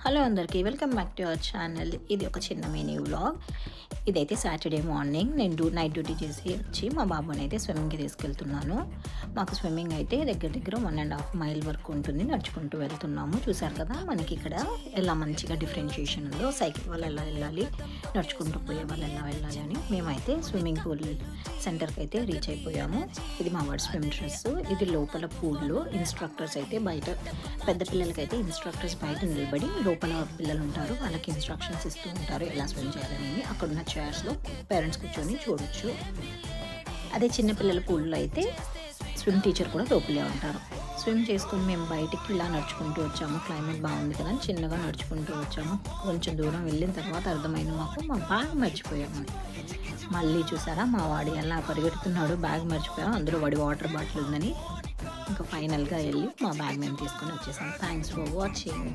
Hello అందరికీ welcome back to our channel. ఇది ఒక చిన్న మినీ వ్లాగ్. ఇదైతే సాటర్డే మార్నింగ్ నేను నైట్ డ్యూటీ చేసి వచ్చి మా బాబుని అయితే స్విమ్మింగ్కి తీసుకెళ్తున్నాను. మాకు స్విమ్మింగ్ అయితే దగ్గర 1.5 మైల్ వరకు ఉంటుంది. నడుచుకుంటూ వెళ్తున్నాము. చూసారు కదా మనకి ఇక్కడ ఎలా మంచిగా డిఫరెన్షియేషన్ ఉందో. సైకిల్ వాళ్ళు ఎలా వెళ్ళాలి, నడుచుకుంటూ పోయే వాళ్ళు ఎలా వెళ్ళాలి అని. మేమైతే స్విమ్మింగ్ పూల్ సెంటర్కి అయితే రీచ్ అయిపోయాము. ఇది మా వాడి స్విమ్ డ్రెస్. ఇది లోపల పూల్లో ఇన్స్ట్రక్టర్స్ అయితే బయట, పెద్ద పిల్లలకైతే ఇన్స్ట్రక్టర్స్ బయట నిలబడి లోపల పిల్లలు ఉంటారు, వాళ్ళకి ఇన్స్ట్రక్షన్స్ ఇస్తూ ఉంటారు ఎలా స్విమ్ చేయాలని. అక్కడ ఉన్న చైర్స్లో పేరెంట్స్ కూర్చొని చూడొచ్చు. అదే చిన్నపిల్లల పూల్లో అయితే స్విమ్ టీచర్ కూడా లోపలే ఉంటారు. స్విమ్ చేసుకుని మేము బయటికి ఇలా నడుచుకుంటూ వచ్చాము. క్లైమేట్ బాగుంది కదా, చిన్నగా నడుచుకుంటూ వచ్చాము. కొంచెం దూరం వెళ్ళిన తర్వాత అర్థమైంది మాకు మా బ్యాగ్ మర్చిపోయాము. మళ్ళీ చూసారా మా వాడి ఎలా పరిగెడుతున్నాడు, బ్యాగ్ మర్చిపోయాం, అందులో వాడి వాటర్ బాటిల్ ఉందని. ఇంకా ఫైనల్గా వెళ్ళి మా బ్యాగ్ మేము తీసుకొని వచ్చేసాం. Thanks for watching.